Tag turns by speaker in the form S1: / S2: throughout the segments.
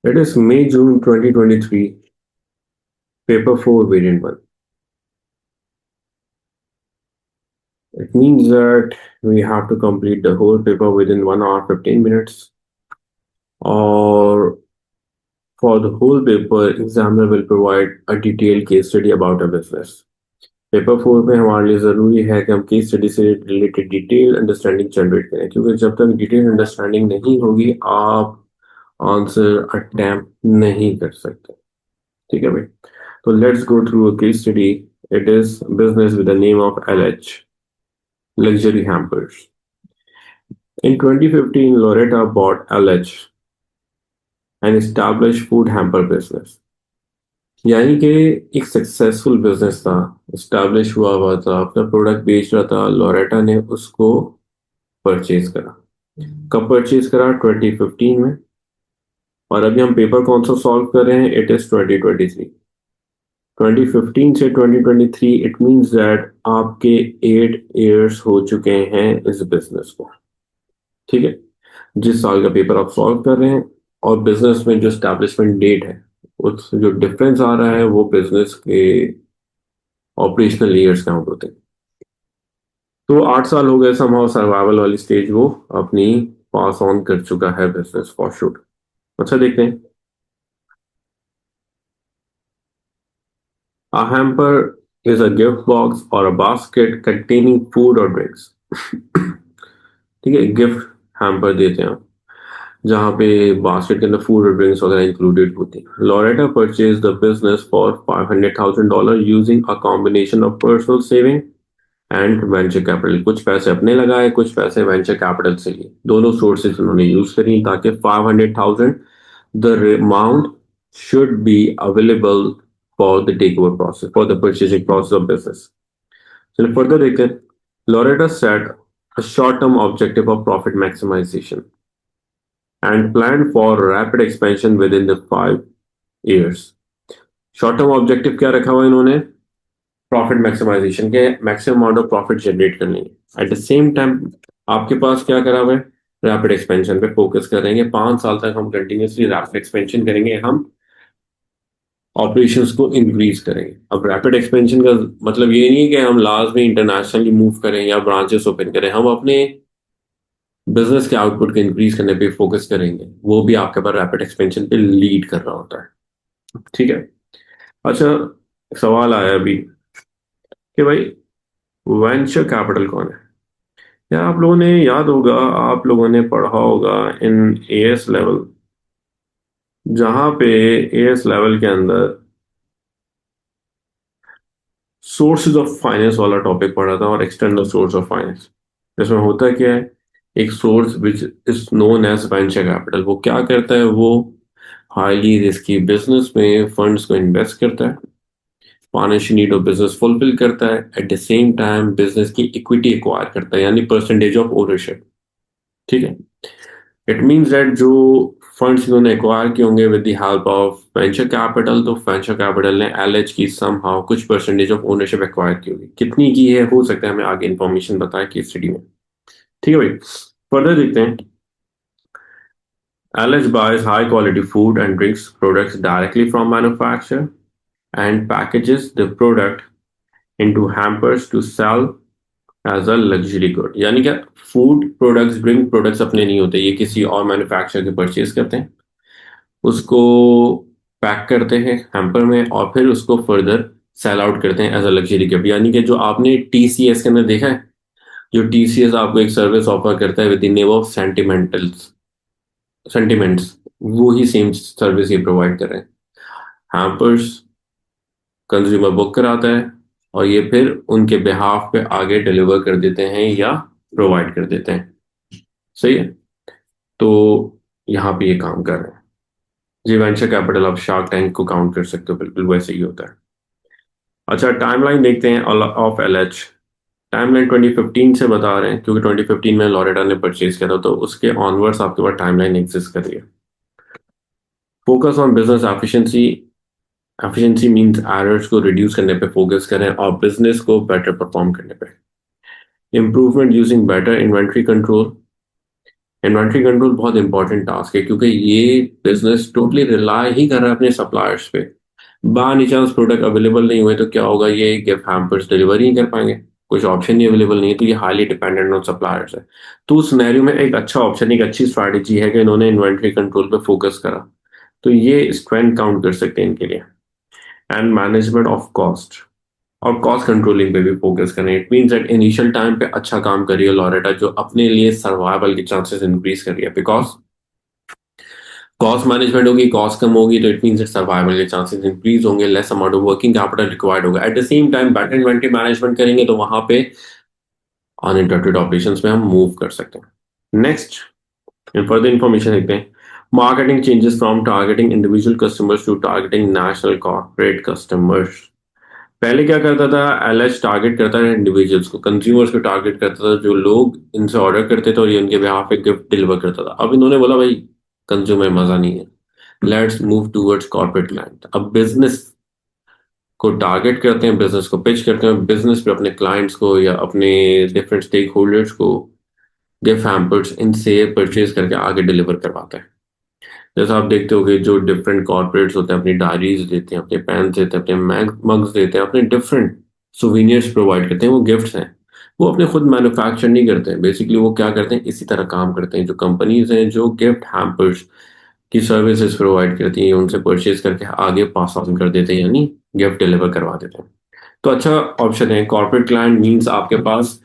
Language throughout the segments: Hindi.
S1: It is May-June 2023, paper 4, variant 1. It means that we have to complete the whole paper within 1 hour 15 minutes, or for the whole paper, examiner will provide a detailed case study about a business. Paper 4 में हमारे लिए ज़रूरी है कि हम केस स्टडी से रिलेटेड डिटेल अंडरस्टैंडिंग जनरेट करें, क्योंकि जब तक डिटेल अंडरस्टैंडिंग नहीं होगी आप आंसर अटेम्प्ट नहीं कर सकते. ठीक है भाई. तो let's go through a case study. It is business with the name of LH, luxury hampers. In 2015, Loretta bought LH, an established food hamper business. यानी कि एक सक्सेसफुल बिजनेस था, एस्टैब्लिश हुआ था, अपना प्रोडक्ट बेच रहा था. लोरेटा ने उसको परचेज करा. कब परचेज करा? 2015 में. और अभी हम पेपर कौन सा सॉल्व कर रहे हैं? It is 2023. 2015 से 2023, इट मींस दैट आपके 8 ईयर्स हो चुके हैं इस बिजनेस को. ठीक है. जिस साल का पेपर आप सॉल्व कर रहे हैं और बिजनेस में जो स्टैब्लिशमेंट डेट है, उस जो डिफरेंस आ रहा है वो बिजनेस के ऑपरेशनल ईयर्स काउंट होते हैं. तो 8 साल हो गए. समहाउ सर्वाइवल वाली स्टेज वो अपनी पास ऑन कर चुका है बिजनेस फॉर शूट. अच्छा, देखते हैं. A hamper is a gift box or a basket containing food or drinks. ठीक है. गिफ्ट हैम्पर देते हैं आप, जहाँ पे बास्केट के अंदर फूड और ड्रिंक्स वगैरह इंक्लूडेड होती हैं. Loretta purchase the business for $500,000 using a combination of personal saving and venture capital. कुछ पैसे अपने लगाए, कुछ पैसे वेंचर कैपिटल से लिए. दोनों सोर्सेज उन्होंने यूज करी ताकि 500,000 the amount should be available for the takeover process, for the purchasing process of business. So further देखते हैं. Loretta set a short-term objective of profit maximization and planned for rapid expansion within the 5 years. Short term objective क्या रखा हुआ इन्होंने? प्रॉफिट मैक्सिमाइजेशन के, maximum amount of profit generate करनी है. एट द सेम टाइम आपके पास क्या करा हुआ है? रैपिड एक्सपेंशन पे फोकस करेंगे. 5 साल तक हम कंटिन्यूसली रैपिड एक्सपेंशन करेंगे, हम ऑपरेशंस को इंक्रीज करेंगे. अब रैपिड एक्सपेंशन का मतलब ये नहीं है कि हम लास्ट में इंटरनेशनली मूव करें या ब्रांचेस ओपन करें. हम अपने बिजनेस के आउटपुट को इंक्रीज करने पे फोकस करेंगे. वो भी आपके पास रैपिड एक्सपेंशन पे लीड कर रहा होता है. ठीक है. अच्छा, सवाल आया अभी कि भाई वेंचर कैपिटल कौन है? या आप लोगों ने याद होगा, आप लोगों ने पढ़ा होगा इन एएस लेवल, जहां पे एएस लेवल के अंदर सोर्सेज ऑफ फाइनेंस वाला टॉपिक पढ़ा था और एक्सटर्नल सोर्स ऑफ फाइनेंस. इसमें होता क्या है? एक source which is known as venture capital, वो क्या करता है? वो हाईली रिस्की बिजनेस में फंड्स को इन्वेस्ट करता है, financial need of business fulfil करता है, at the same time business की इक्विटी एक्वायर करता है, यानी परसेंटेज ऑफ ओनरशिप. ठीक है. इट मीन्स दैट जो फंड्स इन्होंने एक्वायर किए होंगे with the help of venture capital, तो वेंचर कैपिटल ने एलएच की समहाउ कुछ परसेंटेज ऑफ ओनरशिप एक्वायर की होगी. कितनी की है हो सकता है हमें आगे इंफॉर्मेशन बताए केस स्टडी में. ठीक है भाई. फर्दर देखते हैं. LH buys high quality food and drinks products directly from manufacturer and packages the product into hampers to sell as a luxury good. यानी क्या? फूड प्रोडक्ट्स, ड्रिंक प्रोडक्ट्स अपने नहीं होते, ये किसी और मैन्युफैक्चरर के परचेज करते हैं, उसको पैक करते हैं हैम्पर में और फिर उसको फर्दर सेल आउट करते हैं एज अ लग्जरी गिफ्ट. यानी कि जो आपने टीसीएस के अंदर देखा है, जो टीसीएस आपको एक सर्विस ऑफर करता है with the name of sentiments, वो ही सेम सर्विस ये प्रोवाइड कर रहे हैं. हैम्पर्स कंज्यूमर बुक कराता है और ये फिर उनके बिहाफ पे आगे डिलीवर कर देते हैं या प्रोवाइड कर देते हैं. सही है. तो यहाँ पे ये काम कर रहे हैं. जी, वेंचर कैपिटल आप शार्क टैंक को काउंट कर सकते हो, बिल्कुल वैसे ही होता है. अच्छा, टाइमलाइन देखते हैं ऑफ एलएच. टाइमलाइन 2015 से बता रहे हैं, क्योंकि 2015 में लॉरेटा ने परचेज किया था, तो उसके ऑनवर्ड्स आपके पास टाइमलाइन एग्जिस्ट कर रही है. Focus on business efficiency. Efficiency means errors को रिड्यूस करने पे फोकस करें और बिजनेस को बेटर परफॉर्म करने पे. Improvement using better inventory control. Inventory control बहुत इंपॉर्टेंट टास्क है क्योंकि ये बिजनेस टोटली रिलाय ही कर रहा है अपने सप्लायर्स पे। बाय चांस प्रोडक्ट अवेलेबल नहीं हुए तो क्या होगा, ये गिफ्ट हैम्पर्स डिलीवर नहीं कर पाएंगे, कुछ ऑप्शन ही अवेलेबल नहीं है, तो ये हाईली डिपेंडेंट ऑन सप्लायर्स है। तो उस सिनेरियो में एक अच्छा ऑप्शन, एक अच्छी स्ट्रैटेजी है कि इन्होंने इन्वेंट्री कंट्रोल पे फोकस करा। तो ये स्ट्रेंथ काउंट कर सकते हैं इनके लिए। एंड मैनेजमेंट ऑफ कॉस्ट और कॉस्ट कंट्रोलिंग पे भी फोकस करें। It means that initial time पे अच्छा काम कर रही है लॉरेटा, जो अपने लिए सर्वाइवल के चांसेस इंक्रीज कर रही है, बिकॉज कॉस्ट मैनेजमेंट होगी, कॉस्ट कम होगी, तो इट मीन्स सर्वाइवल के चांसेस इंक्रीज होंगे, less amount of working capital required होगा। At the same time better inventory management करेंगे तो वहां पे अनइंटरप्टेड ऑपरेशंस में हम मूव कर सकते हैं। नेक्स्ट फर्दर इंफॉर्मेशन देखते हैं। Marketing changes from targeting individual customers to targeting national corporate customers. पहले क्या करता था, एलएच टारगेट करता था इंडिविजुअल्स को, कंज्यूमर्स को टारगेट करता था, जो लोग इनसे ऑर्डर करते थे और ये उनके बिहाफ पे गिफ्ट डिलीवर करता था। अब इन्होंने बोला भाई कंज्यूमर मजा नहीं है, let's move towards corporate client. अब बिजनेस को टारगेट करते हैं, बिजनेस को पिच करते हैं, बिजनेस पे अपने क्लाइंट्स को या अपने डिफरेंट स्टेक होल्डर्स को गिफ्ट हैम्पर्स इनसे परचेज करके आगे डिलीवर करवाते हैं। जैसा आप देखते होगे, जो डिफरेंट कॉर्पोरेट्स होते हैं अपनी डायरीज देते हैं, अपने पेन देते हैं, अपने मग्स देते हैं, अपने डिफरेंट सुवीनियर्स प्रोवाइड करते हैं, वो गिफ्ट्स हैं। वो अपने खुद मैन्युफैक्चर नहीं करते हैं, बेसिकली वो क्या करते हैं, इसी तरह काम करते हैं। जो कंपनीज हैं जो गिफ्ट हैम्पर्स की सर्विसेज प्रोवाइड करती हैं, उनसे परचेज करके आगे पास ऑन कर देते हैं, यानी गिफ्ट डिलीवर करवा देते हैं। तो अच्छा ऑप्शन है। कॉर्पोरेट क्लाइंट मींस आपके पास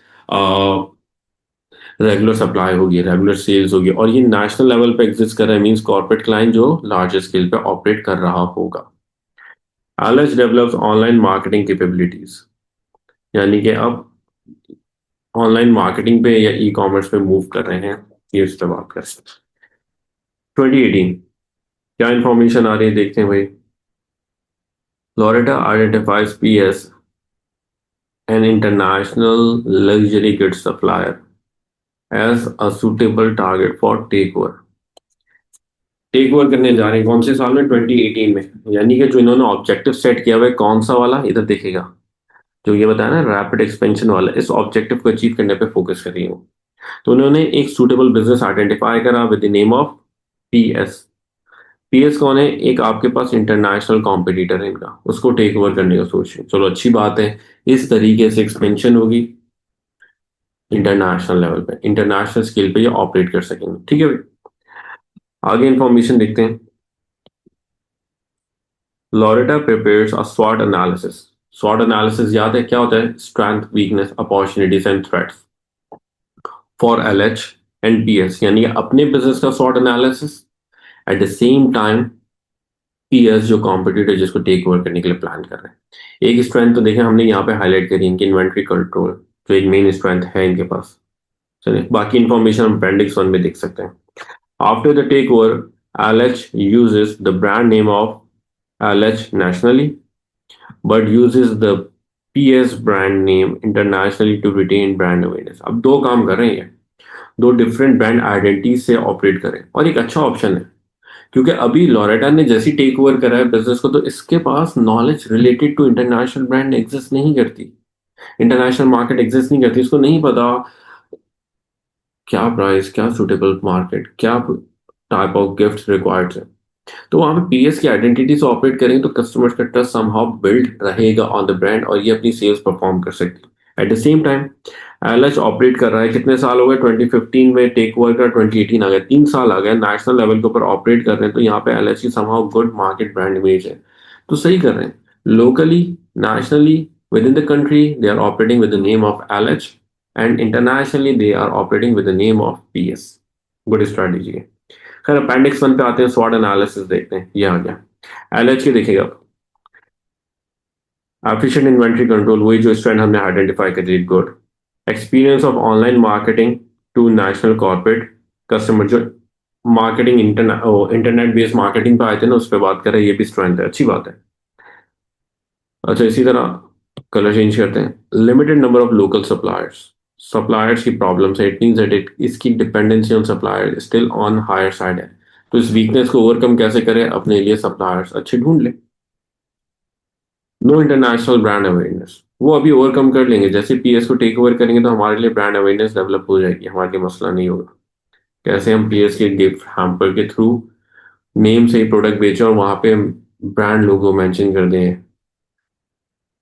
S1: रेगुलर सप्लाई होगी, रेगुलर सेल्स होगी, और ये नेशनल लेवल पे एग्जिस्ट कर रहा है, मींस कॉर्पोरेट क्लाइंट जो लार्ज स्केल पे ऑपरेट कर रहा होगा। LH develops online marketing capabilities, यानी कि अब ऑनलाइन मार्केटिंग पे या ई कॉमर्स पे मूव कर रहे हैं, ये उस पर बात करें। 2018 क्या इंफॉर्मेशन आ रही है देखते हैं भाई। Florida identifies PS an international luxury goods supplier as a suitable target for takeover। Take over करने जा रहे हैं कौन से साल में, 2018 में। यानी कि जो इन्होंने ऑब्जेक्टिव सेट किया हुआ है कौन सा वाला, इधर देखेगा, जो ये बताया ना रैपिड एक्सपेंशन वाला, इस ऑब्जेक्टिव को अचीव करने पे फोकस कर रही हूँ। तो उन्होंने एक सूटेबल बिजनेस आइडेंटिफाई करा with the name of PS. PS कौन है, एक आपके पास इंटरनेशनल कॉम्पिटिटर है इनका, उसको टेक ओवर करने का सोच रहे हैं। चलो अच्छी बात है, इस तरीके से एक्सपेंशन होगी इंटरनेशनल लेवल पे, इंटरनेशनल स्केल पे ये ऑपरेट कर सकेंगे। ठीक है भाई, आगे इंफॉर्मेशन देखते हैं। लॉरेटा प्रिपेयर्स अ स्वॉट एनालिसिस। स्वॉट एनालिसिस याद है क्या होता है, strength, weakness, opportunities and threats for LH and PS, यानी अपने बिजनेस का स्वॉट analysis, at the same time PS जो कॉम्पिटिटर जिसको टेक ओवर करने के लिए प्लान कर रहे हैं। एक स्ट्रेंथ तो देखें हमने यहाँ पे हाईलाइट करी, इनकी इन्वेंट्री कंट्रोल, जो एक मेन स्ट्रेंथ है इनके पास। चलिए बाकी इंफॉर्मेशन हम अपेंडिक्स 1 में देख सकते हैं। After the takeover, LH uses the brand name of LH nationally, but uses the PS brand name internationally to retain brand awareness। अब दो काम कर रहे हैं, दो डिफरेंट ब्रांड आइडेंटिटी से ऑपरेट करें, और एक अच्छा ऑप्शन है क्योंकि अभी लॉरेटा ने जैसी टेक ओवर करा है बिजनेस को, तो इसके पास knowledge related to international brand exist नहीं करती, इंटरनेशनल मार्केट एग्जिस्ट नहीं करती, इसको नहीं पता क्या प्राइस, क्या सुटेबल मार्केट, क्या टाइप ऑफ गिफ्ट रिक्वायर्ड है। तो वहां पे पीएस की आइडेंटिटी से ऑपरेट करेंगे तो कस्टमर्स का ट्रस्ट समहाउ बिल्ड रहेगा ऑन द ब्रांड, और ये अपनी सेल्स परफॉर्म कर सकती है। At the same time LH operate कर रहा है, कितने साल हो गए, 2015 में टेक ओवर का, 2018 आ गया, 3 साल आ गए, नेशनल लेवल के ऊपर ऑपरेट कर रहे हैं। तो यहाँ पे एलएच की somehow good market brand image है, तो सही कर रहे हैं। Locally, nationally, within the country they are operating with the name of LH, and internationally they are operating with the name of PS. Good strategy है। खैर अपेंडिक्स 1 पे आते हैं, स्वॉट एनालिसिस देखते हैं, ये आ गया। एलएच के देखिएगा, एफिशिएंट इन्वेंट्री कंट्रोल, वही जो स्ट्रेंथ हमने आइडेंटिफाई कर दी, good. Experience of online marketing to national corporate customer, जो मार्केटिंग इंटरनेट बेस्ड मार्केटिंग पे आए थे ना, उस पर बात करें, ये भी स्ट्रेंथ है, अच्छी बात है। अच्छा इसी तरह कलर चेंज करते हैं। Limited number of local suppliers, suppliers की प्रॉब्लम्स है, इट मींस दैट इट इसकी dependency on supplier still on higher side है। तो इस वीकनेस को ओवरकम कैसे करें, अपने लिए सप्लायर्स अच्छे ढूंढ लें। नो इंटरनेशनल ब्रांड अवेयरनेस, वो अभी ओवरकम कर लेंगे, जैसे पीएस को टेक ओवर करेंगे तो हमारे लिए ब्रांड अवेयरनेस डेवलप हो जाएगी, हमारे लिए मसला नहीं होगा। कैसे हम पीएस के गिफ्ट हैम्पर के थ्रू नेम से ही प्रोडक्ट बेचें और वहां पे ब्रांड लोगो मेंशन कर दें,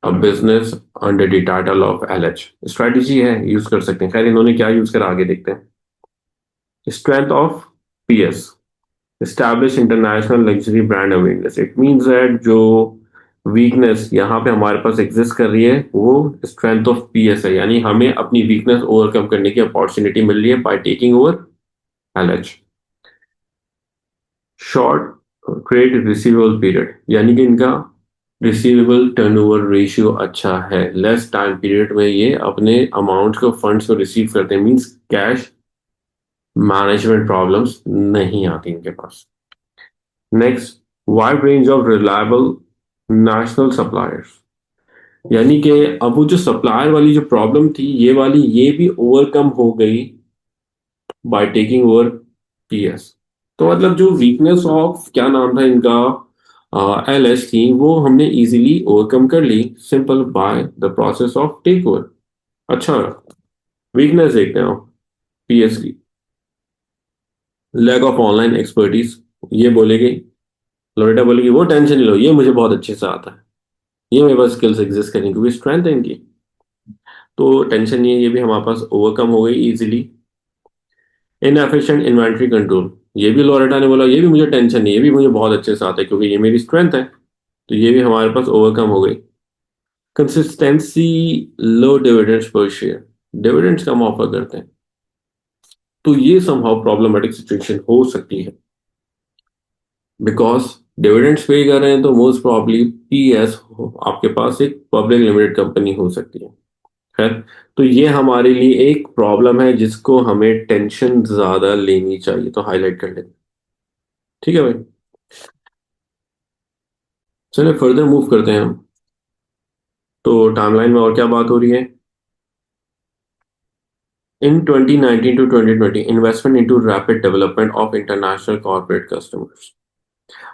S1: a business under the title of LH. Strategy है, यूज कर सकते हैं। खैर इन्होंने क्या यूज करा आगे देखते हैं। Strength of PS, establish international luxury brand awareness. It means that जो वीकनेस यहाँ पे हमारे पास एग्जिस्ट कर रही है वो स्ट्रेंथ ऑफ पीएस है, यानी हमें अपनी वीकनेस ओवरकम करने की अपॉर्चुनिटी मिल रही है by taking over LH. Short credit receivable period, यानी कि इनका रिसीवेबल टर्नओवर रेशियो अच्छा है, लेस टाइम पीरियड में ये अपने अमाउंट को फंड्स को रिसीव करते हैं, मींस कैश मैनेजमेंट प्रॉब्लम्स नहीं आती इनके पास। Next, wide range of reliable national suppliers, यानी कि अब वो जो सप्लायर वाली जो प्रॉब्लम थी ये वाली ये भी ओवरकम हो गई बाय टेकिंग ओवर पीएस। तो मतलब जो वीकनेस ऑफ क्या नाम था इनका एलएस थी वो हमने इजीली ओवरकम कर ली simple by the process of take over. अच्छा, वीकनेस देखते हैं पीएस की। लैक ऑफ ऑनलाइन एक्सपर्टीज, ये बोलेगी, लोरेटा बोलेगी वो टेंशन नहीं लो, ये मुझे बहुत अच्छे से आता है, ये मेरे पास स्किल्स एग्जिस्ट करेंगे क्योंकि स्ट्रेंथ है इनकी, तो टेंशन नहीं है, ये भी हमारे पास ओवरकम हो गई इजीली। इनएफिशिएंट इन्वेंट्री कंट्रोल, ये भी लोरेटा ने बोला ये भी मुझे टेंशन नहीं है, ये भी मुझे बहुत अच्छे से आता है क्योंकि ये मेरी स्ट्रेंथ है, तो ये भी हमारे पास ओवरकम हो गई। कंसिस्टेंसी, लो डिविडेंड्स पर शेयर, डिविडेंड्स कम ऑफर करते हैं, तो ये समहाउ प्रॉब्लमेटिक सिचुएशन हो सकती है बिकॉज डिविडेंड्स पे कर रहे हैं तो मोस्ट प्रॉब्ली पीएस आपके पास एक पब्लिक लिमिटेड कंपनी हो सकती है। तो ये हमारे लिए एक प्रॉब्लम है जिसको हमें टेंशन ज्यादा लेनी चाहिए, तो हाईलाइट कर लेते हैं। ठीक है भाई, चलिए फर्दर मूव करते हैं हम। तो टाइमलाइन में और क्या बात हो रही है। इन 2019 to 2020 investment into rapid development of international corporate customers.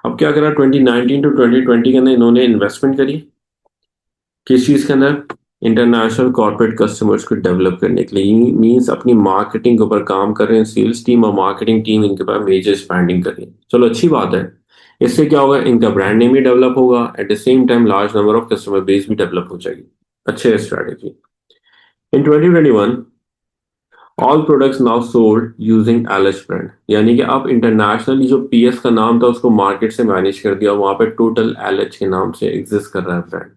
S1: अब क्या करा 2019 to 2020 के अंदर इन्होंने इन्वेस्टमेंट करी किस चीज के अंदर, इंटरनेशनल कॉर्पोरेट कस्टमर्स को डेवलप करने के लिए, मींस अपनी मार्केटिंग के ऊपर काम कर रहे हैं, सेल्स टीम और मार्केटिंग टीम इनके पास मेजर स्पेंडिंग कर रही है। चलो अच्छी बात है, इससे क्या होगा, इनका ब्रांड नेम भी डेवलप होगा, at the same time large number of customer base भी डेवलप हो जाएगी। अच्छे स्ट्रेटेजी। इन 2021 all products now sold using LH brand, यानी कि अब इंटरनेशनली जो पीएस का नाम था उसको मार्केट से मैनेज कर दिया, वहां पे टोटल एलएच के नाम से एग्जिस्ट कर रहा है brand.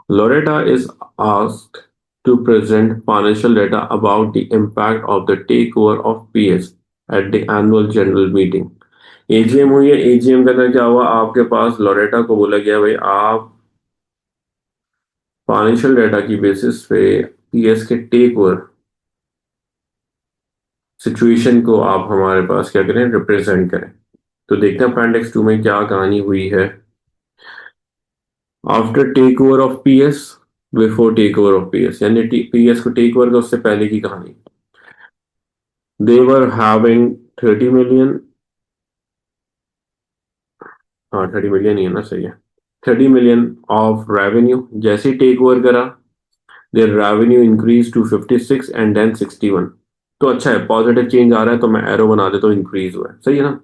S1: Loretta is asked to present financial data about the impact of the takeover of PS at the annual general meeting. AGM हुई है, एजीएम के अंदर क्या हुआ, आपके पास लोरेटा को बोला गया भाई आप फाइनेंशियल डाटा की बेसिस पे पीएस के टेक ओवर सिचुएशन को आप हमारे पास क्या करें, रिप्रेजेंट करें। तो देखते हैं अपेंडिक्स 2 में क्या कहानी हुई है। After take over of PS, before take over of PS, यानी पीएस को टेक ओवर का उससे पहले की कहानी। They were having 30 million, हाँ 30 मिलियन ही है ना, सही है, 30 मिलियन ऑफ रेवेन्यू। जैसे ही टेक ओवर करा their revenue increase to 56 and then 61। तो अच्छा है, पॉजिटिव चेंज आ रहा है, तो मैं एरो बना देता हूँ, इंक्रीज हुआ है, सही है ना।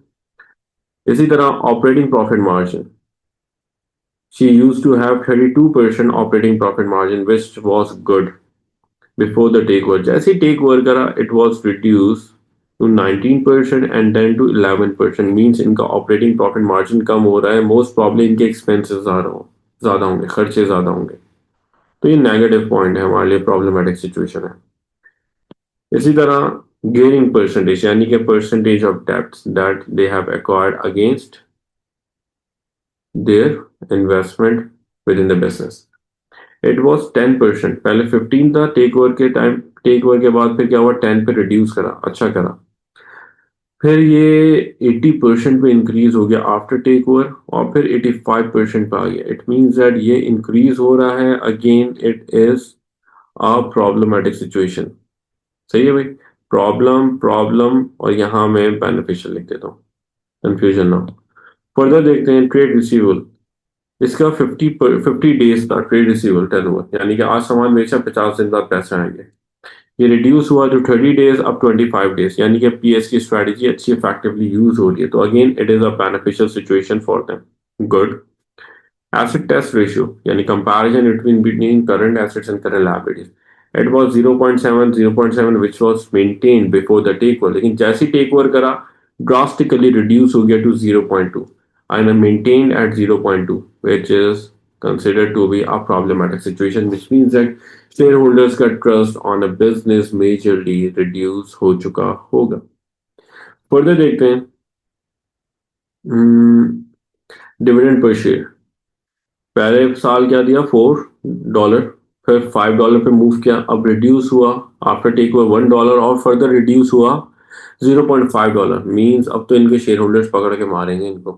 S1: इसी तरह operating profit margin, she use to have 32% operating profit margin which was good before the take over. जैसे ही टेक ओवर करा it was reduce to 19% and then to 11%, means इनका ऑपरेटिंग प्रॉफिट मार्जिन कम हो रहा है, मोस्ट प्रॉब्लम इनके एक्सपेंसेस ज्यादा होंगे, खर्चे ज्यादा होंगे, तो ये नेगेटिव पॉइंट है, हमारे लिए प्रॉब्लमेटिक सिचुएशन है। इसी तरह गेयरिंग परसेंटेज, यानी कि percentage of debts that they have acquired against their investment with in the business, it was 10%, पहले 15 था, टेक ओवर के टाइम, टेक ओवर के बाद फिर क्या हुआ 10 पे रिड्यूस करा, अच्छा करा, फिर ये 80% पे इंक्रीज हो गया आफ्टर टेक ओवर, और फिर 85% पे आ गया। इट मींस दैट ये इंक्रीज हो रहा है, again it is a problematic situation. सही है भाई, प्रॉब्लम प्रॉब्लम, और यहाँ मैं बेनिफिशियल लिख देता हूँ, कंफ्यूजन ना। फर्दर देखते हैं ट्रेड रिसीवेबल, इसका 50 डेज था ट्रेड रिसीवेबल टर्नओवर, यानी कि आज सामान बेचा 50 दिन बाद पैसे आएंगे। ये रिड्यूस हुआ टू 30 days अब 25 days, यानी कि पीएस की स्ट्रैटेजी अच्छी इफेक्टिवली यूज हो रही है, तो again it is a beneficial situation for them. Good. Asset test ratio, यानी comparison between current assets and current liabilities. It was 0.7, 0.7 which was maintained before the takeover. लेकिन जैसे ही takeover करा drastically reduce हो गया to 0.2 and maintained at 0.2, which is considered to be a problematic situation, which means that shareholders का trust on a business majorly reduce हो चुका होगा। Further देखते हैं डिविडेंड पर शेयर। पहले साल क्या दिया, $4, फिर $5 पे मूव किया, अब रिड्यूस हुआ आफ्टर टेक ओवर $1 और फर्दर रिड्यूस हुआ $0.5। मींस अब तो इनके शेयर होल्डर्स पकड़ के मारेंगे इनको।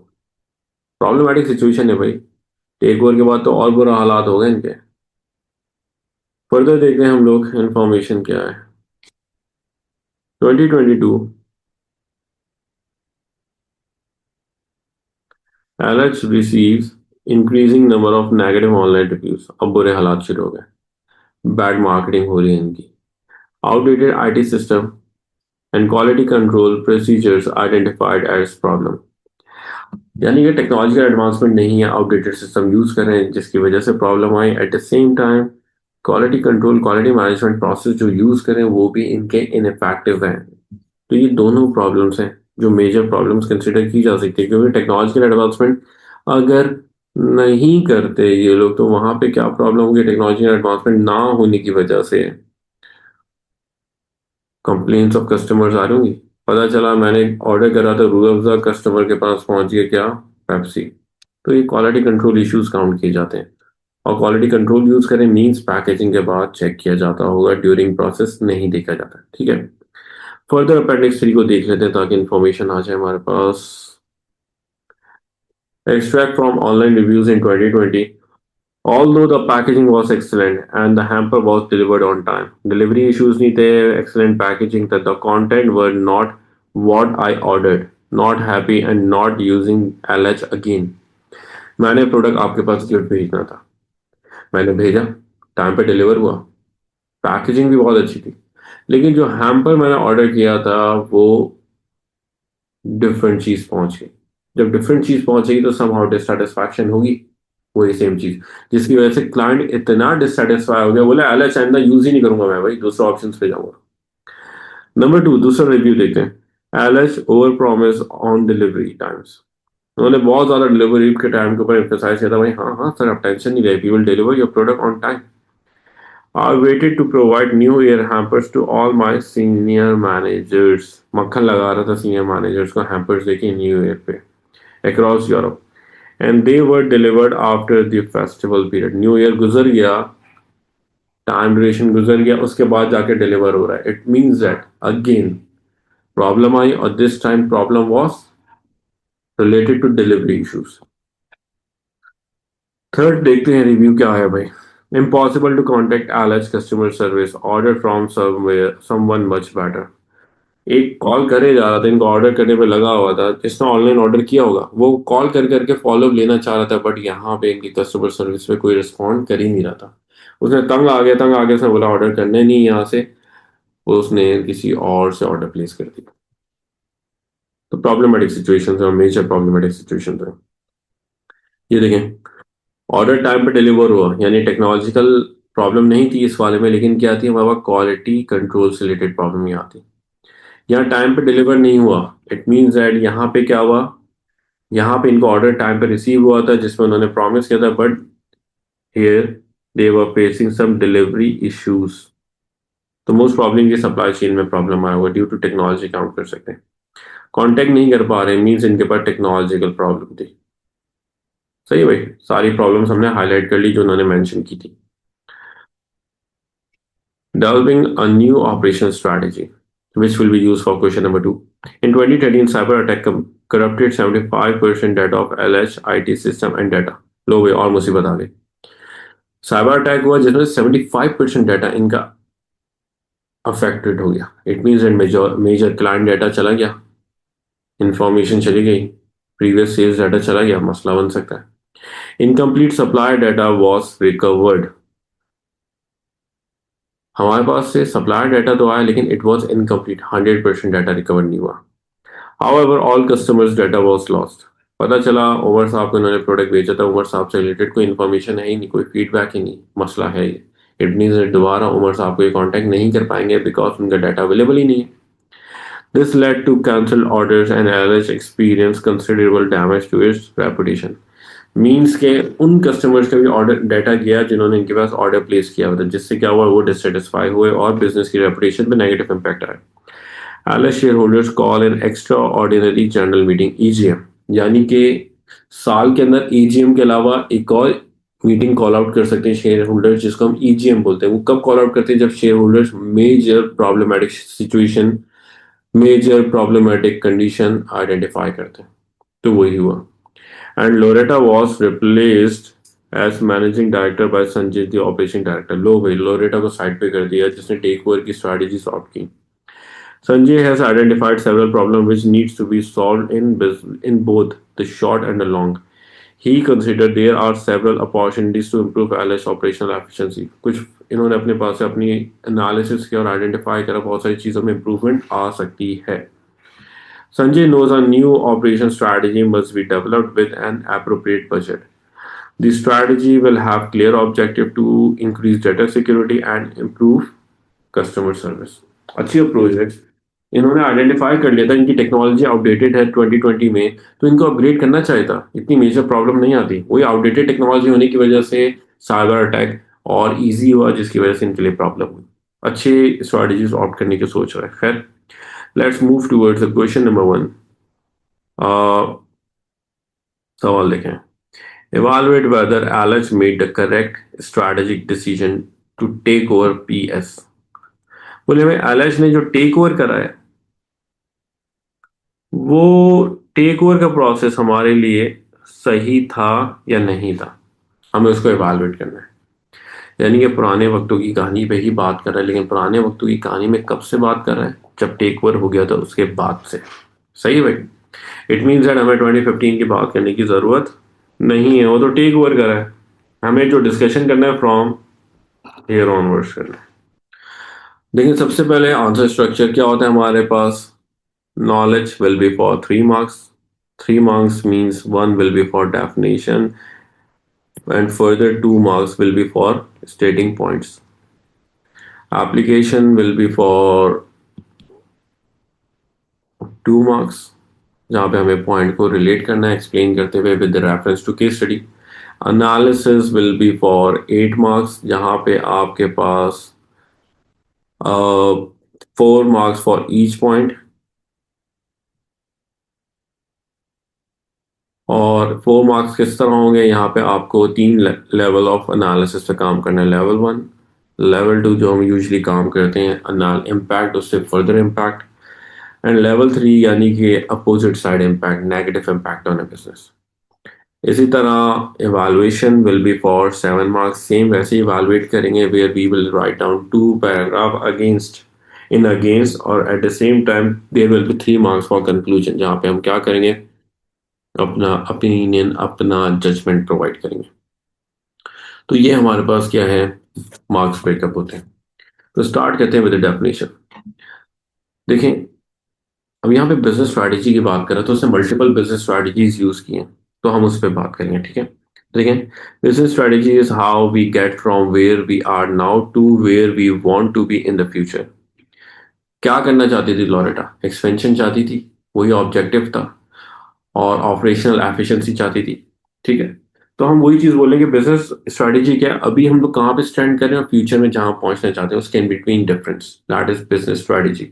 S1: प्रॉब्लमेटिक सिचुएशन है भाई, टेक ओवर के बाद तो और बुरा हालात हो गए इनके। फर्दर देखते हैं हम लोग इंफॉर्मेशन क्या है। 2022 LH receives increasing number of negative online reviews. अब बुरे हालात शुरू हो गए, बैड मार्केटिंग हो रही है इनकी, outdated IT system and quality control procedures identified as problem। यानी कि टेक्नोलॉजिकल एडवांसमेंट नहीं है, आउटडेटेड सिस्टम यूज कर रहे हैं जिसकी वजह से problem I. Eight the same time quality control quality management process जो यूज करें वो भी इनके इनफेक्टिव हैं। तो ये दोनों प्रॉब्लम्स हैं जो मेजर प्रॉब्लम्स कंसिडर की जा सकती है, क्योंकि टेक्नोलॉजिकल एडवांसमेंट अगर नहीं करते ये लोग तो वहां पे क्या प्रॉब्लम होगी, टेक्नोलॉजिकल एडवांसमेंट ना होने की वजह से कंप्लेंट्स ऑफ कस्टमर्स आ रही होंगी। पता चला मैंने ऑर्डर करा था रूह अफ़ज़ा, कस्टमर के पास पहुंच गया क्या, पेप्सी। तो ये क्वालिटी कंट्रोल इश्यूज काउंट किए जाते हैं। और क्वालिटी कंट्रोल यूज करें मींस पैकेजिंग के बाद चेक किया जाता होगा, ड्यूरिंग प्रोसेस नहीं देखा जाता। ठीक है, फर्दर अपेंडिक्स 3 को देख लेते हैं ताकि इंफॉर्मेशन आ जाए हमारे पास। Extract from online reviews in 2020। Although the packaging was excellent and the hamper was delivered on time, delivery issues नहीं थे, excellent packaging that the content were not what I ordered, not happy and not using LH again। मैंने प्रोडक्ट आपके पास गिफ्ट भेजना था, मैंने भेजा, टाइम पे डिलीवर हुआ, पैकेजिंग भी बहुत अच्छी थी, लेकिन जो हैम्पर मैंने ऑर्डर किया था वो डिफरेंट चीज पहुंच गई। जब डिफरेंट चीज पहुंचेगी तो समहाउ डिससेटिस्फैक्शन होगी, वही सेम चीज, जिसकी वजह से क्लाइंट इतना डिससेटिस्फाई हो गया, बोले अले आइंदा यूज ही नहीं करूंगा मैं भाई, दूसरा ऑप्शन पे जाऊंगा। नंबर 2, दूसरा रिव्यू देखते हैं। LH over promise on delivery times. उन्होंने बहुत ज्यादा डिलीवरी के टाइम के ऊपर एम्फेसाइज किया था, भाई हाँ हाँ सर आप टेंशन नहीं ले, we will deliver your product on time. I waited to provide new year hampers to all my senior managers। मक्खन लगा रहा था सीनियर मैनेजर्स को हैम्पर्स देके न्यू ईयर पे across Europe, and they were delivered after the festival period. New year गुजर गया, टाइम ड्यूरेशन गुजर गया, उसके बाद जाके डिलीवर हो रहा है। It means that again problem आई, और this time problem was related to delivery issues. Third देखते हैं रिव्यू क्या है भाई। Impossible to contact LH customer service, order from someone much better. एक कॉल करे जा रहा था, इनको ऑर्डर करने पे लगा हुआ था, जिसने ऑनलाइन ऑर्डर किया होगा वो कॉल कर करके फॉलो लेना चाह रहा था, बट यहाँ पे इनकी कस्टमर सर्विस पे कोई रिस्पॉन्ड कर ही नहीं रहा था। उसने तंग आ गया, उसने बोला ऑर्डर करने नहीं यहाँ से, उसने किसी और से ऑर्डर प्लेस कर दिया। तो प्रॉब्लमेटिक सिचुएशन है, मेजर प्रॉब्लमेटिक सिचुएशन है। ये देखें, ऑर्डर टाइम पे डिलीवर हुआ, यानी टेक्नोलॉजिकल प्रॉब्लम नहीं थी इस वाले में, लेकिन क्या थी हमारे पास क्वालिटी कंट्रोल से रिलेटेड प्रॉब्लम यहाँ थी। यहाँ टाइम पे डिलीवर नहीं हुआ, इट मीन्स दैट यहाँ पे क्या हुआ, यहाँ पे इनको ऑर्डर टाइम पे रिसीव हुआ था जिसमें उन्होंने प्रॉमिस किया था, but here they were facing some delivery issues. तो मोस्ट प्रॉब्लम ये सप्लाई चेन में प्रॉब्लम आया हुआ ड्यू टू टेक्नोलॉजी, काउंट कर सकते हैं। कांटेक्ट नहीं कर पा रहे मीन्स इनके पास टेक्नोलॉजिकल प्रॉब्लम थी। सही है भाई, सारी प्रॉब्लम्स हमने हाईलाइट कर ली जो उन्होंने मेंशन की थी। Developing a new operation strategy, which will be used for question number 2. In 2013, cyber attack corrupted 75% data of LH IT system and data। लो भाई और मुसीबत आ गई। साइबर अटैक हुआ जिसमें 75% डाटा इनका अफेक्टेड हो गया। It means and major major client data चला गया, इंफॉर्मेशन चली गई, प्रीवियस सेल्स डाटा चला गया, मसला बन सकता है। Incomplete supply data was recovered. हमारे पास से सप्लायर डाटा तो आया लेकिन it was incomplete, 100% data recover नहीं हुआ। However all customers data was lost. पता चला उमर साहब को उन्होंने प्रोडक्ट बेचा था, उमर साहब से रिलेटेड कोई इन्फॉर्मेशन है ही नहीं, कोई फीडबैक ही नहीं, मसला है ये। इट मीन्स दोबारा उमर साहब को ये कॉन्टैक्ट नहीं कर पाएंगे बिकॉज उनका डाटा अवेलेबल ही नहीं है। This led to cancelled orders and LH experienced considerable damage to its reputation. Means के उन कस्टमर्स का भी ऑर्डर डाटा गया जिन्होंने इनके पास ऑर्डर प्लेस किया हुआ था, जिससे क्या हुआ, वो डिससेटिस्फाई हुए और बिजनेस की रेपुटेशन पे नेगेटिव इम्पैक्ट आया। LS share holders call an extra ordinary general meeting, EGM, यानी कि साल के अंदर ईजीएम के अलावा एक और मीटिंग कॉल आउट कर सकते हैं शेयर होल्डर्स, जिसको हम ईजीएम बोलते हैं। वो कब कॉल आउट करते हैं, जब shareholders major problematic situation, major problematic condition identify करते हैं। तो वही हुआ। And Loretta was replaced as managing director by Sanjay the operation director. लो भाई, लोरेटा को साइड पे कर दिया जिसने टेक ओवर की स्ट्रैटेजी सॉल्व की। Sanjay has identified several problems which needs to be solved in both the short and the long. He considered there are several opportunities to improve LS operational efficiency. कुछ इन्होंने अपने पास से अपनी एनालिसिस किया और आइडेंटिफाई करा बहुत सारी चीज़ों में इम्प्रूवमेंट आ सकती है। Sanjay knows a new operation strategy must be developed with an appropriate budget. The strategy will have clear objective to increase data security and improve customer service. अच्छी अप्रोच है। इन्होंने आइडेंटिफाई कर लिया था इनकी टेक्नोलॉजी आउटडेटेड है 2020 में, तो इनको अपग्रेड करना चाहिए था, इतनी मेजर प्रॉब्लम नहीं आती। वही आउटडेटेड टेक्नोलॉजी होने की वजह से साइबर अटैक और इजी हुआ, जिसकी वजह से इनके लिए प्रॉब्लम हुई। अच्छे स्ट्रैटेजीज ऑप्ट करने की सोच रहा है। खैर, let's move towards the question number 1। सवाल देखें। Evaluate whether Alex made the correct strategic decision to take over PS। बोले भाई, एलेक्स ने जो टेक ओवर करा है, वो टेक ओवर का प्रोसेस हमारे लिए सही था या नहीं था, हमें उसको इवालुएट करना है। यानी कि पुराने वक्तों की कहानी पे ही बात कर रहा है, लेकिन पुराने वक्तों की कहानी में कब से बात कर रहा है, जब टेक ओवर हो गया था उसके बाद से। सही है भाई। इट मीन्स दैट हमें 2015 की बात करने की जरूरत नहीं है, वो तो टेक ओवर करा है। हमें जो डिस्कशन करना है फ्रॉम हियर ऑनवर्ड्स करना है। देखिए, सबसे पहले आंसर स्ट्रक्चर क्या होता है हमारे पास। Knowledge will be for 3 marks. 3 marks means 1 will be for definition and further 2 marks will be for stating points. Application will be for 2 marks, जहाँ पे हमें पॉइंट को रिलेट करना है एक्सप्लेन करते हुए with reference to case study. Analysis will be for 8 marks, जहाँ पे आपके पास 4 marks फॉर ईच पॉइंट, और 4 मार्क्स किस तरह होंगे, यहाँ पे आपको 3 लेवल ऑफ एनालिसिस पे काम करना है। लेवल 1, लेवल 2 जो हम यूजली काम करते हैं इम्पैक्ट, उससे फर्दर इम्पैक्ट, एंड लेवल 3 यानी कि opposite side impact, negative impact on a business. इसी तरह evaluation will be for 7 marks. Same वैसे इवालुएट करेंगे where we will write down 2 paragraph against in against, और at the same time there will be 3 marks for conclusion, जहाँ पे हम क्या करेंगे, अपना ओपिनियन, अपना जजमेंट प्रोवाइड करेंगे। तो ये हमारे पास क्या है, मार्क्स ब्रेकअप होते हैं। तो स्टार्ट करते हैं विद द डेफिनेशन। देखें, अब यहाँ पे बिजनेस स्ट्रैटेजी की बात करें तो उसने मल्टीपल बिजनेस स्ट्रैटेजीज यूज की हैं, तो हम उस पर बात करेंगे। ठीक है, देखें, business strategy is how we get from where we are now to where we want to be in the future. क्या करना चाहती थी लोरेटा, एक्सपेंशन चाहती थी, वही ऑब्जेक्टिव था, और ऑपरेशनल एफिशिएंसी चाहती थी। ठीक है, तो हम वही चीज बोलेंगे बिजनेस स्ट्रेटेजी क्या है, अभी हम लोग कहाँ पे स्टैंड कर रहे हैं और फ्यूचर में जहां पहुंचना चाहते हैं, उसके in between difference, that is business strategy.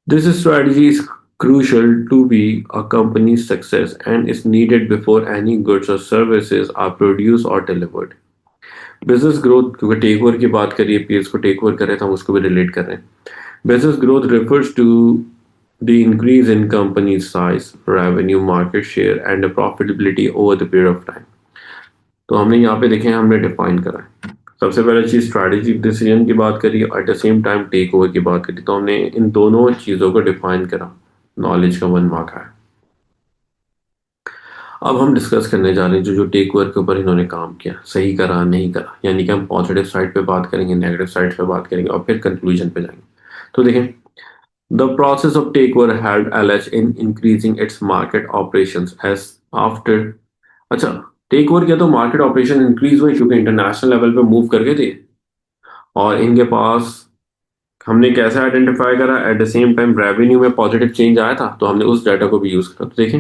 S1: This strategy is crucial to be a company's success and is needed before any goods or services are produced or delivered. Business growth, क्योंकि टेक ओवर की बात करिए, पीएस को टेक ओवर कर रहे थे, हम उसको भी रिलेट कर रहे हैं। Business growth refers to the increase in company's size, revenue, market share, and the profitability over the period of time. तो हमने यहाँ पे देखें, हमने डिफाइन करा है। सबसे पहले चीज स्ट्रैटेजिक डिसीजन की बात करी, at the same time take over की बात करी, तो हमने इन दोनों चीजों को डिफाइन करा। नॉलेज का 1 मार्क है। अब हम डिस्कस करने जा रहे हैं जो टेक ओवर के ऊपर इन्होंने काम किया, सही करा नहीं करा, यानी कि हम पॉजिटिव साइड पे बात करेंगे, नेगेटिव साइड पे बात करेंगे और फिर कंक्लूजन पे जाएंगे। तो देखें, the process of take over helped LH in increasing its market operations as after. अच्छा, टेक ओवर किया तो मार्केट ऑपरेशन इंक्रीज हुई क्योंकि इंटरनेशनल लेवल पे मूव कर गए थे और इनके पास हमने कैसे आइडेंटिफाई करा, eight the same time revenue में पॉजिटिव चेंज आया था तो हमने उस डाटा को भी यूज करा। तो देखें,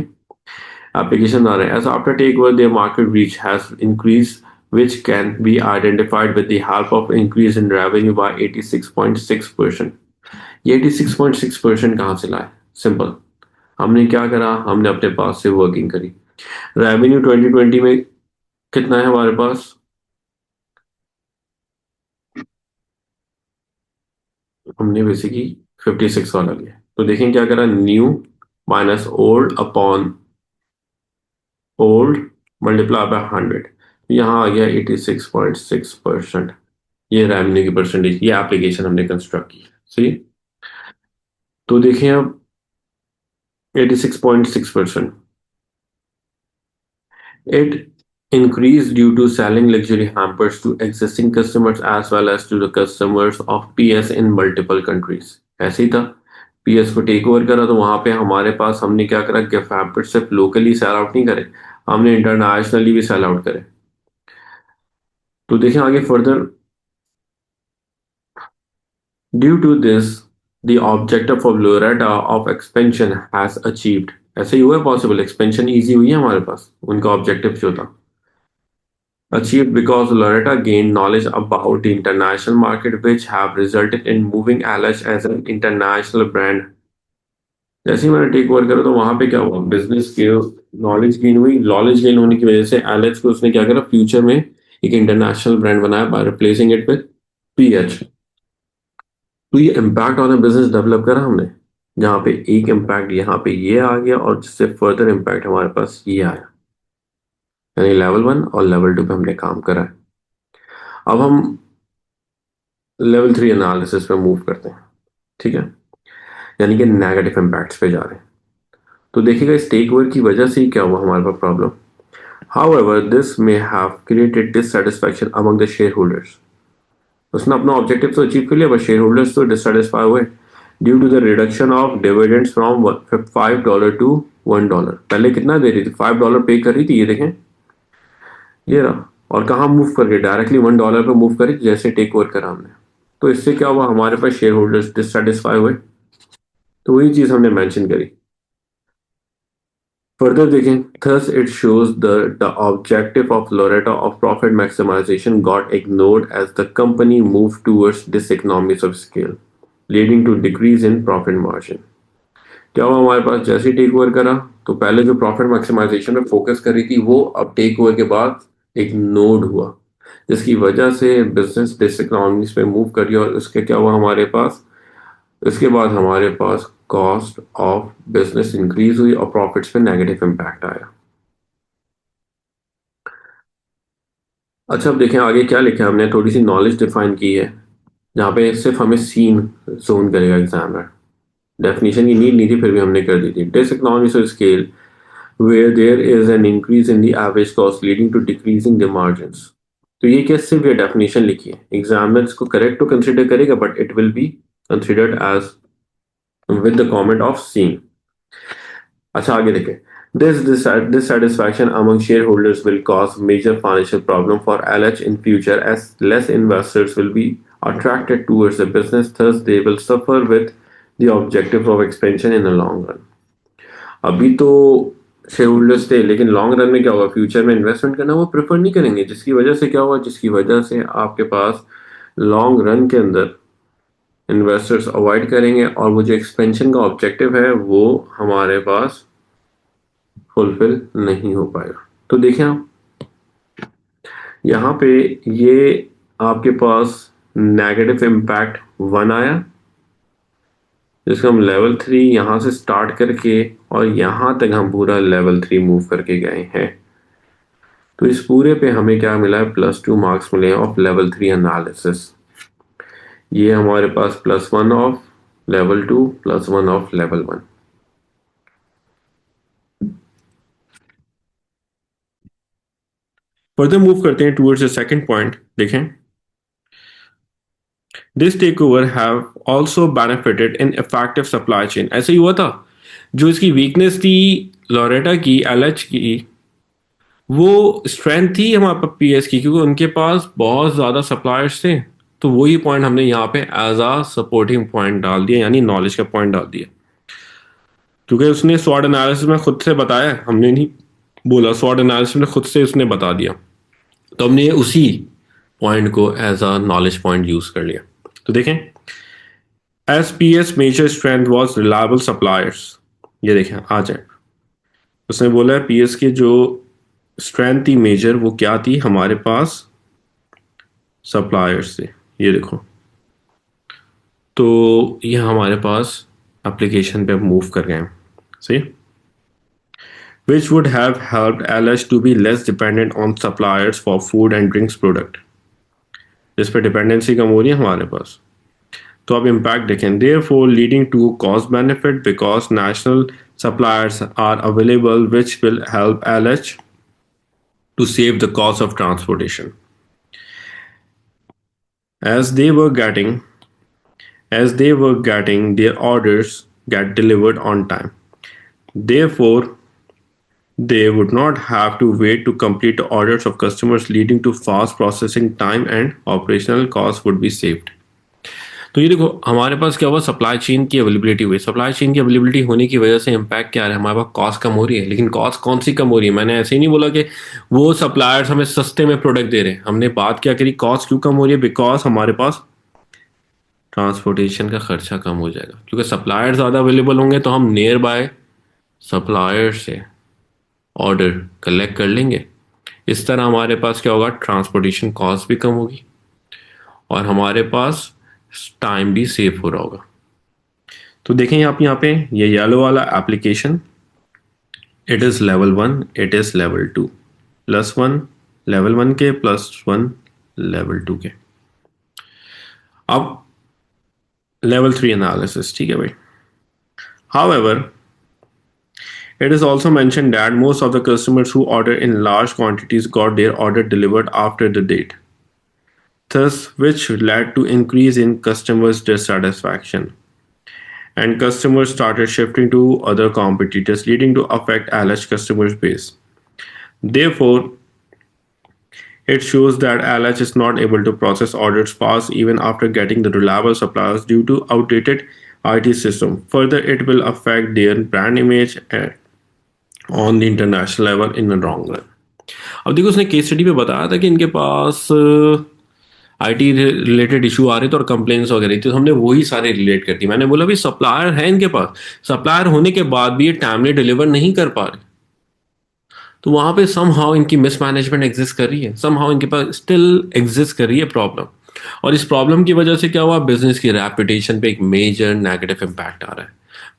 S1: एप्लीकेशन आ रहे हैं, as after take over their market reach has increase which can be identified with the help of increase in revenue by 86.6%। ये 86.6% कहाँ से लाए? सिंपल, हमने क्या करा, हमने अपने पास से वर्किंग करी। रेवेन्यू 2020 में कितना है हमारे पास, हमने बेसिकली 56 वाला लिया। तो देखें क्या करा, new minus old upon old multiply by 100, यहाँ आ गया 86.6%। ये रेवेन्यू की परसेंटेज, ये एप्लीकेशन हमने कंस्ट्रक्ट की। सही, तो देखें अब 86.6%, it increased due to selling luxury hampers to existing customers as well as to the customers of PS in multiple countries। ऐसे ही था, PS को टेक ओवर करा तो वहां पे हमारे पास हमने क्या करा, गिफ्ट हैम्पर सिर्फ लोकली सेल आउट नहीं करे, हमने इंटरनेशनली भी सेल आउट करे। तो देखें आगे further, due to this the objective of Loretta of expansion has achieved. ऐसे ही हुआ पॉसिबल, एक्सपेंशन इजी हुई है हमारे पास, उनका ऑब्जेक्टिव जो था achieved because Loretta gained knowledge about the international market which have resulted in moving LH as an international brand। जैसे ही मैंने टेक ओवर करा तो वहां पे क्या हुआ, बिजनेस के नॉलेज गेन हुई, नॉलेज गेन होने की वजह से एलएच को उसने क्या करा, फ्यूचर में एक इंटरनेशनल ब्रांड बनाया by replacing it with pH. तो ये इम्पैक्ट ऑन बिजनेस डेवलप करा हमने, जहाँ पे एक इम्पैक्ट यहाँ पे ये आ गया और जिससे फर्दर इम्पैक्ट हमारे पास ये आया, यानी लेवल 1 और लेवल 2 पे हमने काम करा है। अब हम लेवल 3 एनालिसिस पे मूव करते हैं, ठीक है, यानी कि नेगेटिव इम्पैक्ट्स पे जा रहे हैं। तो देखिएगा इस टेक ओवर की वजह से ही क्या हुआ हमारे पास problem. However, this may have created dissatisfaction among the shareholders। उसने अपना ऑब्जेक्टिव तो अचीव कर लिया बट शेयर होल्डर्स तो डिससेटिस्फाई हुए due to the reduction of dividends from $5 to $1। पहले कितना दे रही थी, $5 पे कर रही थी, ये देखें ये रहा, और कहाँ मूव कर गई, डायरेक्टली $1 पे मूव करी जैसे टेक ओवर करा हमने। तो इससे क्या हुआ, हमारे पास शेयर होल्डर्स डिससेटिस्फाई हुए। तो वही चीज हमने मेंशन करी। फर्दर देखें, thus it shows the objective of Loretta of profit maximization got ignored as the company moved towards diseconomies of scale, leading to decrease in profit margin। क्या हुआ हमारे पास, जैसे ही टेक ओवर करा तो पहले जो प्रॉफिट मैक्सिमाइजेशन पे फोकस कर रही थी वो अब टेक ओवर के बाद इग्नोर्ड हुआ, जिसकी वजह से बिजनेस डिसइकोनॉमीज पे मूव करी और उसके क्या हुआ हमारे पास, इसके बाद हमारे पास कॉस्ट ऑफ बिजनेस इंक्रीज हुई और प्रॉफिट्स पे नेगेटिव इम्पैक्ट आया। अच्छा, अब देखें आगे क्या लिखा है, हमने थोड़ी सी नॉलेज डिफाइन की है जहाँ पे सिर्फ हमें सीन जोन करेगा एग्जामिनर, डेफिनेशन की नीड नहीं थी फिर भी हमने कर दी थी। Diseconomies of scale where there is an increase in the average cost leading to decreasing the margins. तो ये क्या सिर्फ ये डेफिनेशन लिखी है, एग्जामिनर इसको करेक्ट तो कंसिडर करेगा but it will be considered as with the comment of seen। अच्छा आगे देखें, this dissatisfaction among shareholders will cause major financial problem for LH in future as less investors will be attracted towards the business, thus they will suffer with the objective of expansion in the long run। अभी तो शेयर होल्डर्स थे लेकिन लॉन्ग रन में क्या होगा, फ्यूचर में इन्वेस्टमेंट करना वो प्रेफर नहीं करेंगे, जिसकी वजह से क्या हुआ, जिसकी वजह से आपके पास लॉन्ग रन के अंदर इन्वेस्टर्स अवॉइड करेंगे और वो जो एक्सपेंशन का ऑब्जेक्टिव है वो हमारे पास फुलफिल नहीं हो पाएगा। तो देखें आप यहाँ पे ये आपके पास नेगेटिव इम्पैक्ट 1 आया, जिसको हम लेवल 3 यहाँ से स्टार्ट करके और यहाँ तक हम पूरा लेवल 3 मूव करके गए हैं। तो इस पूरे पे हमें क्या मिला है, +2 मार्क्स मिले ऑफ लेवल 3 एनालिसिस। ये हमारे पास +1 of level 2 +1 of level 1। Further move करते हैं टूवर्ड्स द सेकंड पॉइंट। देखें, this take over have also benefited in effective supply chain. ऐसे ही हुआ था, जो इसकी वीकनेस थी लोरेटा की, एलएच की, वो स्ट्रेंथ थी हमारे पास पीएस की, क्योंकि उनके पास बहुत ज़्यादा सप्लायर्स थे। तो वही पॉइंट हमने यहाँ पे एज आ सपोर्टिंग पॉइंट डाल दिया, यानी नॉलेज का पॉइंट डाल दिया, क्योंकि उसने स्वॉट एनालिसिस में खुद से बताया, हमने नहीं बोला, स्वॉट एनालिसिस में खुद से उसने बता दिया, तो हमने उसी पॉइंट को as a knowledge point use कर लिया। तो देखें, S P S major strength was reliable suppliers. ये देखें, आ जाए, उसने बोला है पीएस की जो स्ट्रेंथ थी मेजर, वो क्या थी, हमारे पास सप्लायर्स थे। ये देखो, तो ये हमारे पास एप्लीकेशन पे अब मूव कर गए हैं, सही, which would have helped LH to be less dependent on suppliers for food and drinks product, जिस पे डिपेंडेंसी कम हो रही है हमारे पास। तो अब इम्पैक्ट देखें, therefore leading to cost benefit because national suppliers are available which will help LH to save the cost of transportation as they were getting their orders get delivered on time. Therefore, they would not have to wait to complete the orders of customers, leading to fast processing time and operational costs would be saved. तो ये देखो, हमारे पास क्या हुआ, सप्लाई चेन की अवेलेबिलिटी हुई। सप्लाई चेन की अवेलेबिलिटी होने की वजह से इम्पैक्ट क्या आ रहा है, हमारे पास कॉस्ट कम हो रही है। लेकिन कॉस्ट कौन सी कम हो रही है, मैंने ऐसे ही नहीं बोला कि वो सप्लायर्स हमें सस्ते में प्रोडक्ट दे रहे हैं। हमने बात क्या करी, कॉस्ट क्यों कम हो रही है, बिकॉज हमारे पास ट्रांसपोर्टेशन का खर्चा कम हो जाएगा, क्योंकि सप्लायर ज़्यादा अवेलेबल होंगे तो हम नियर बाय सप्लायर से ऑर्डर कलेक्ट कर लेंगे। इस तरह हमारे पास क्या होगा, ट्रांसपोर्टेशन कॉस्ट भी कम होगी और हमारे पास टाइम भी सेव हो रहा होगा। तो देखें आप यहाँ पे, ये येलो वाला application, it is level 1, it is level 2, +1 level 1 के, +1 लेवल 2 के। अब लेवल 3 एनालिसिस, ठीक है भाई। However, it is also mentioned that most of the customers who order in large quantities got their order delivered after the date, thus which led to increase in customers' dissatisfaction, and customers started shifting to other competitors, leading to affect LH customers base. Therefore, it shows that LH is not able to process orders fast even after getting the reliable suppliers due to outdated IT system. Further, it will affect their brand image on the international level in the long run. अब देखो, उसने केस स्टडी पे बताया था कि इनके पास आईटी रिलेटेड इशू आ रहे थे और कंप्लेंट्स वगैरह थी, तो हमने वही सारे रिलेट कर दी। मैंने बोला भाई, सप्लायर है इनके पास, सप्लायर होने के बाद भी ये टाइमली डिलीवर नहीं कर पा रहे, तो वहां पे सम हाउ इनकी मिसमैनेजमेंट एग्जिस्ट कर रही है, सम हाउ इनके पास स्टिल एग्जिस्ट कर रही है प्रॉब्लम। और इस प्रॉब्लम की वजह से क्या हुआ, बिजनेस की रेपुटेशन पे एक मेजर नेगेटिव इम्पैक्ट आ रहा है,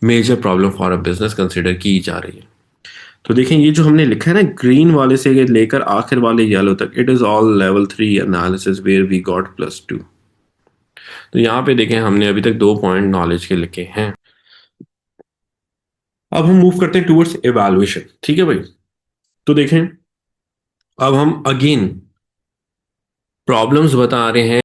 S1: major problem for a business consider की जा रही है। तो देखें, ये जो हमने लिखा है ना, ग्रीन वाले से लेकर आखिर वाले येलो तक, it is all level 3 analysis where we got +2। तो यहाँ पे देखें, हमने अभी तक 2 पॉइंट नॉलेज के लिखे हैं। अब हम मूव करते हैं टूवर्ड्स इवैल्यूएशन, ठीक है भाई। तो देखें, अब हम अगेन प्रॉब्लम्स बता रहे हैं